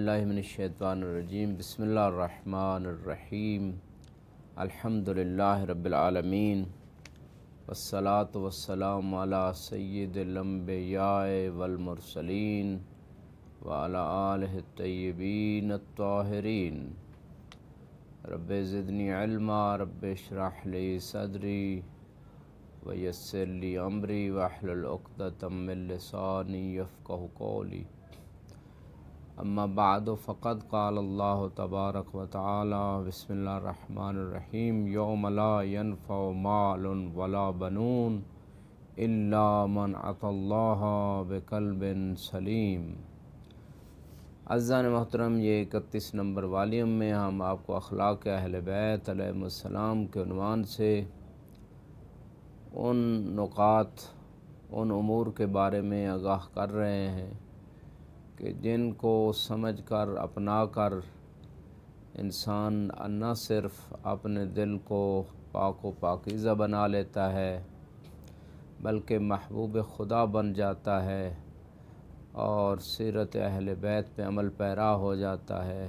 باللہ من الشیطان الرجیم بسم اللہ الرحمن الرحیم الحمدللہ رب العالمین والصلاة والسلام علی سید الانبیاء والمرسلین وعلی آلہ الطیبین الطاہرین رب زدنی علما رب اشرح لی صدری ویسر لی امری واحلل عقدۃ من لسانی یفقہوا قولی اما بعد فقد قال اللہ تبارک و تعالی بسم اللہ الرحمن الرحیم یوم لا ینفع مال ولا بنون الا من اتی اللہ بقلب سلیم۔ عزیزان محترم، یہ 31 نمبر والیوم میں ہم آپ کو اخلاق اہل بیت علیہم السلام کے عنوان سے ان نکات، ان امور کے بارے میں آگاہ کر رہے ہیں کہ جن کو سمجھ کر اپنا کر انسان نہ صرف اپنے دل کو پاک و پاکیزہ بنا لیتا ہے بلکہ محبوب خدا بن جاتا ہے اور سیرت اہل بیت پہ عمل پیرا ہو جاتا ہے،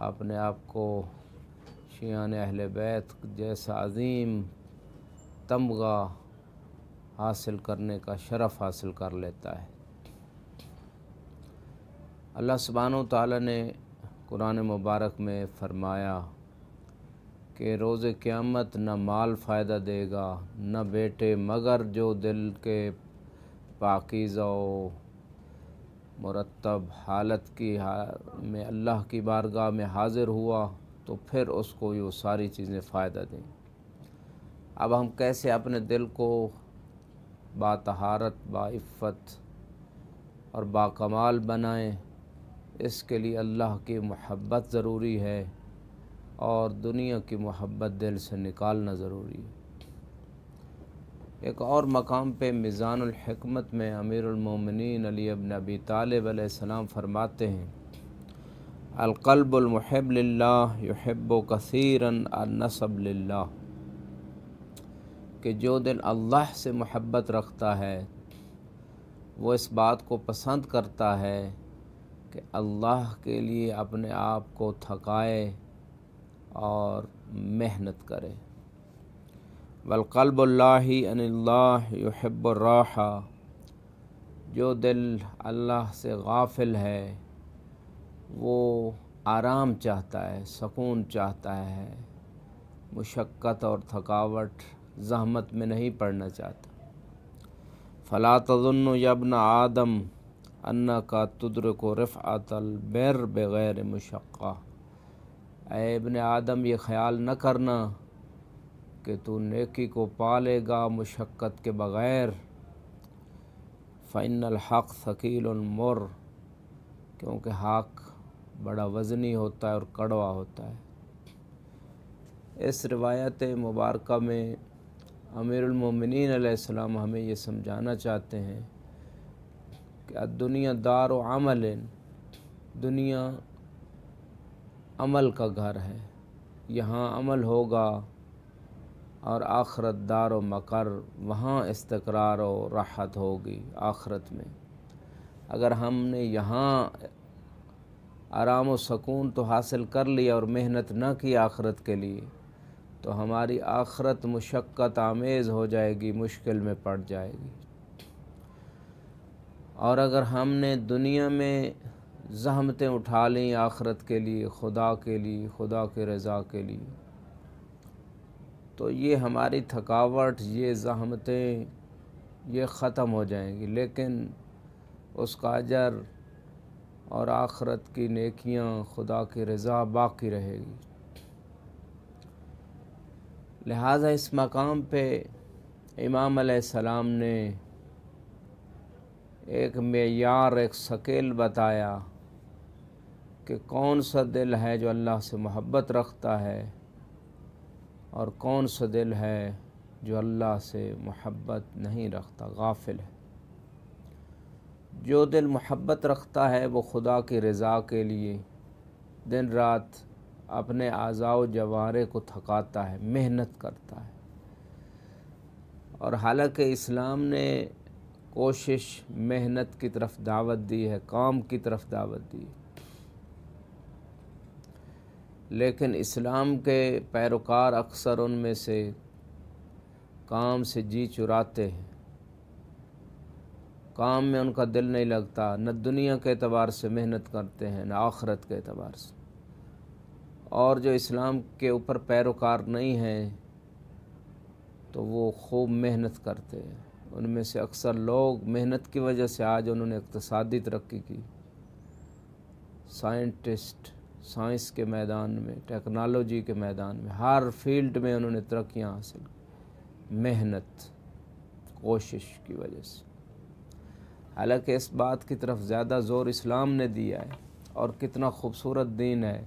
اپنے آپ کو شیعان اہل بیت جیسا عظیم تمغہ حاصل کرنے کا شرف حاصل کر لیتا ہے۔ اللہ سبحانہ و تعالیٰ نے قرآن مبارک میں فرمایا کہ روز قیامت نہ مال فائدہ دے گا نہ بیٹے، مگر جو دل کے پاکیزہ و مرتب حالت کی میں اللہ کی بارگاہ میں حاضر ہوا تو پھر اس کو یہ ساری چیزیں فائدہ دیں۔ اب ہم کیسے اپنے دل کو با طہارت، با عفت اور با کمال بنائیں؟ اس کے لیے اللہ کی محبت ضروری ہے اور دنیا کی محبت دل سے نکالنا ضروری ہے۔ ایک اور مقام پہ میزان الحکمت میں امیر المومنین علی بن ابی طالب علیہ السلام فرماتے ہیں: القلب المحب للہ یحب کثیرا النسب للہ، کہ جو دل اللہ سے محبت رکھتا ہے وہ اس بات کو پسند کرتا ہے کہ اللہ کے لیے اپنے آپ کو تھکائے اور محنت کرے۔ والقلب اللہ عن اللہ یحب الراحہ، جو دل اللہ سے غافل ہے وہ آرام چاہتا ہے، سکون چاہتا ہے، مشقت اور تھکاوٹ، زحمت میں نہیں پڑنا چاہتا۔ فلا تظن یا ابن آدم انک تدرک رفعت البر بغیر مشقہ، اے ابن آدم یہ خیال نہ کرنا کہ تو نیکی کو پالے گا مشقت کے بغیر۔ فإن الحق ثقیل مر، کیونکہ حق بڑا وزنی ہوتا ہے اور کڑوا ہوتا ہے۔ اس روایت مبارکہ میں امیر المومنین علیہ السلام ہمیں یہ سمجھانا چاہتے ہیں کہ الدنیا دار و عمل، دنیا عمل کا گھر ہے، یہاں عمل ہوگا، اور آخرت دار و مقر، وہاں استقرار و راحت ہوگی آخرت میں۔ اگر ہم نے یہاں آرام و سکون تو حاصل کر لیا اور محنت نہ کی آخرت کے لیے تو ہماری آخرت مشقت آمیز ہو جائے گی، مشکل میں پڑ جائے گی۔ اور اگر ہم نے دنیا میں زحمتیں اٹھا لیں آخرت کے لیے، خدا کے لیے، خدا کے رضا کے لیے، تو یہ ہماری تھکاوٹ، یہ زحمتیں یہ ختم ہو جائیں گی، لیکن اس کا اجر اور آخرت کی نیکیاں، خدا کی رضا باقی رہے گی۔ لہٰذا اس مقام پہ امام علیہ السلام نے ایک معیار، ایک سکیل بتایا کہ کون سا دل ہے جو اللہ سے محبت رکھتا ہے اور کون سا دل ہے جو اللہ سے محبت نہیں رکھتا، غافل ہے۔ جو دل محبت رکھتا ہے وہ خدا کی رضا کے لیے دن رات اپنے اعضاء و جوارح کو تھکاتا ہے، محنت کرتا ہے۔ اور حالانکہ اسلام نے کوشش، محنت کی طرف دعوت دی ہے، کام کی طرف دعوت دی ہے، لیکن اسلام کے پیروکار اکثر ان میں سے کام سے جی چراتے ہیں، کام میں ان کا دل نہیں لگتا، نہ دنیا کے اعتبار سے محنت کرتے ہیں نہ آخرت کے اعتبار سے۔ اور جو اسلام کے اوپر پیروکار نہیں ہیں تو وہ خوب محنت کرتے ہیں۔ ان میں سے اکثر لوگ محنت کی وجہ سے آج انہوں نے اقتصادی ترقی کی، سائنٹسٹ سائنس کے میدان میں، ٹیکنالوجی کے میدان میں، ہر فیلڈ میں انہوں نے ترقیاں حاصل کی، محنت کوشش کی وجہ سے۔ حالانکہ اس بات کی طرف زیادہ زور اسلام نے دیا ہے، اور کتنا خوبصورت دین ہے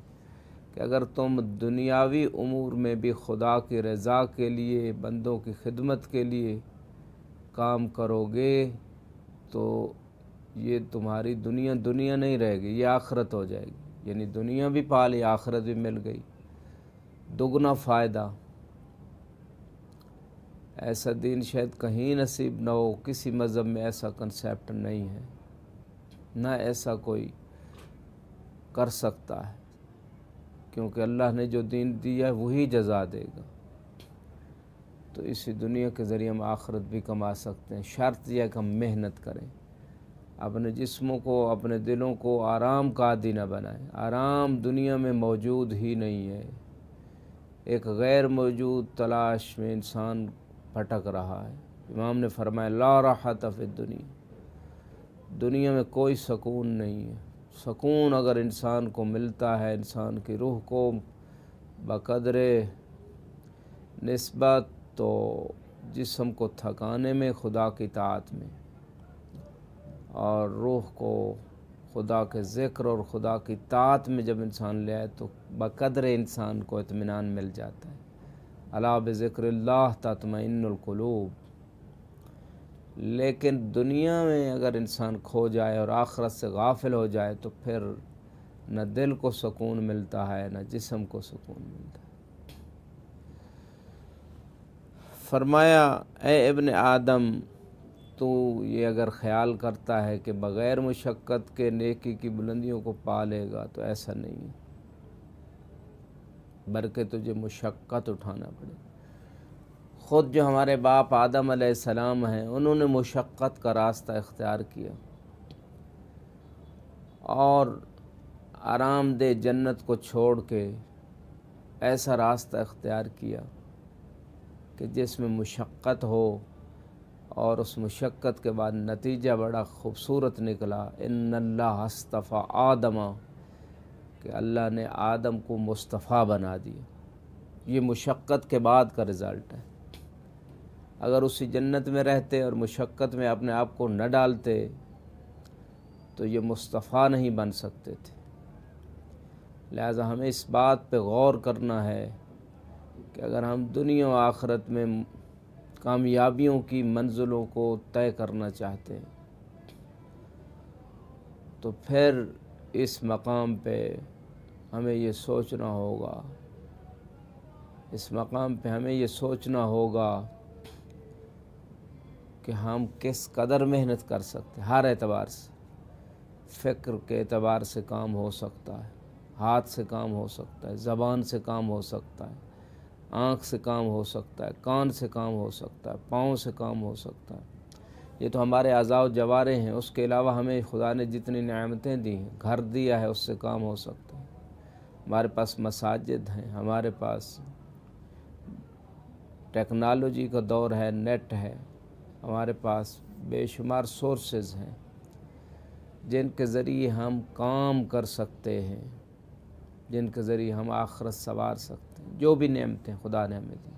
کہ اگر تم دنیاوی امور میں بھی خدا کی رضا کے لیے، بندوں کی خدمت کے لیے کام کرو گے تو یہ تمہاری دنیا نہیں رہے گی، یہ آخرت ہو جائے گی، یعنی دنیا بھی پا لی، آخرت بھی مل گئی، دگنا فائدہ۔ ایسا دین شاید کہیں نصیب نہ ہو، کسی مذہب میں ایسا کنسیپٹ نہیں ہے، نہ ایسا کوئی کر سکتا ہے، کیونکہ اللہ نے جو دین دیا ہے وہی جزا دے گا۔ تو اسی دنیا کے ذریعے ہم آخرت بھی کما سکتے ہیں، شرط یہ ہے کہ ہم محنت کریں، اپنے جسموں کو، اپنے دلوں کو آرام کا عادی نہ بنائیں۔ آرام دنیا میں موجود ہی نہیں ہے، ایک غیر موجود تلاش میں انسان بھٹک رہا ہے۔ امام نے فرمایا لا راحت فی الدنیا، دنیا میں کوئی سکون نہیں ہے۔ سکون اگر انسان کو ملتا ہے، انسان کی روح کو بقدر نسبت تو جسم کو تھکانے میں، خدا کی طاعت میں، اور روح کو خدا کے ذکر اور خدا کی طاعت میں جب انسان لے آئے تو بقدر انسان کو اطمینان مل جاتا ہے۔ الا بذکر اللہ تطمئن القلوب۔ لیکن دنیا میں اگر انسان کھو جائے اور آخرت سے غافل ہو جائے تو پھر نہ دل کو سکون ملتا ہے نہ جسم کو سکون ملتا ہے۔ فرمایا اے ابن آدم، تو یہ اگر خیال کرتا ہے کہ بغیر مشقت کے نیکی کی بلندیوں کو پا لے گا تو ایسا نہیں ہے، بلکہ تجھے مشقت اٹھانا پڑے۔ خود جو ہمارے باپ آدم علیہ السلام ہیں، انہوں نے مشقت کا راستہ اختیار کیا اور آرام دہ جنت کو چھوڑ کے ایسا راستہ اختیار کیا کہ جس میں مشقت ہو، اور اس مشقت کے بعد نتیجہ بڑا خوبصورت نکلا۔ ان اللہ اصطفیٰ آدم، کہ اللہ نے آدم کو مصطفیٰ بنا دیا۔ یہ مشقت کے بعد کا رزلٹ ہے۔ اگر اسی جنت میں رہتے اور مشقت میں اپنے آپ کو نہ ڈالتے تو یہ مصطفیٰ نہیں بن سکتے تھے۔ لہذا ہمیں اس بات پہ غور کرنا ہے کہ اگر ہم دنیا و آخرت میں کامیابیوں کی منزلوں کو طے کرنا چاہتے ہیں تو پھر اس مقام پہ ہمیں یہ سوچنا ہوگا، کہ ہم کس قدر محنت کر سکتے ہیں۔ ہر اعتبار سے، فکر کے اعتبار سے کام ہو سکتا ہے، ہاتھ سے کام ہو سکتا ہے، زبان سے کام ہو سکتا ہے، آنکھ سے کام ہو سکتا ہے، کان سے کام ہو سکتا ہے، پاؤں سے کام ہو سکتا ہے۔ یہ تو ہمارے اعضاء و جوارح ہیں۔ اس کے علاوہ ہمیں خدا نے جتنی نعمتیں دی ہیں، گھر دیا ہے، اس سے کام ہو سکتا ہے۔ ہمارے پاس مساجد ہیں، ہمارے پاس ٹیکنالوجی کا دور ہے، نیٹ ہے، ہمارے پاس بے شمار سورسز ہیں جن کے ذریعے ہم کام کر سکتے ہیں، جن کے ذریعے ہم آخرت سنوار سکتے ہیں۔ جو بھی نعمتیں خدا نے ہمیں دی،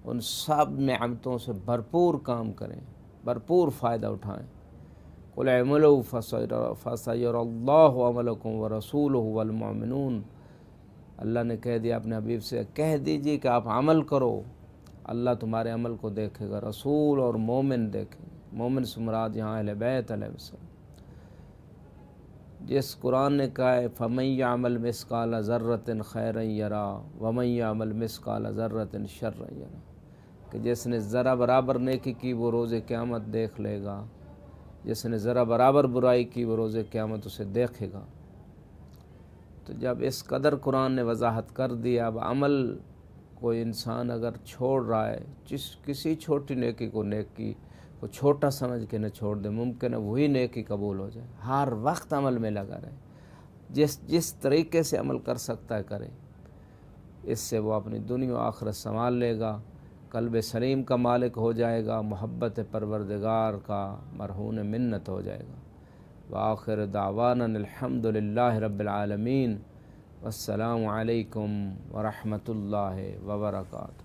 ان سب نعمتوں سے بھرپور کام کریں، بھرپور فائدہ اٹھائیں۔ قُلْ اعْمَلُوا فَسَيَرَى اللَّهُ عَمَلَكُمْ وَرَسُولُهُ وَالْمُؤْمِنُونَ۔ اللہ نے کہہ دیا اپنے حبیب سے، کہہ دیجئے کہ آپ عمل کرو، اللہ تمہارے عمل کو دیکھے گا، رسول اور مومن دیکھیں گے۔ مومن سے مراد یہاں اہل بیت علیہ السلام۔ جس قرآن نے کہا ہے فَمَن يَعْمَلْ مِثْقَالَ ذَرَّةٍ خَيْرًا يَرَهُ وَمَن يَعْمَلْ مِثْقَالَ ذَرَّةٍ شَرًّا يَرَهُ، کہ جس نے ذرا برابر نیکی کی وہ روز قیامت دیکھ لے گا، جس نے ذرا برابر برائی کی وہ روز قیامت اسے دیکھے گا۔ تو جب اس قدر قرآن نے وضاحت کر دیا، اب عمل کوئی انسان اگر چھوڑ رہا ہے، کسی چھوٹی نیکی کو چھوٹا سمجھ کے نہ چھوڑ دے، ممکن ہے وہی نیکی قبول ہو جائے۔ ہر وقت عمل میں لگا رہے، جس طریقے سے عمل کر سکتا ہے کرے، اس سے وہ اپنی دنیا و آخرت سنبھال لے گا، قلب سلیم کا مالک ہو جائے گا، محبت پروردگار کا مرہون منت ہو جائے گا۔ وآخر دعوانا الحمد للہ رب العالمین، والسلام علیکم ورحمۃ اللہ وبرکاتہ۔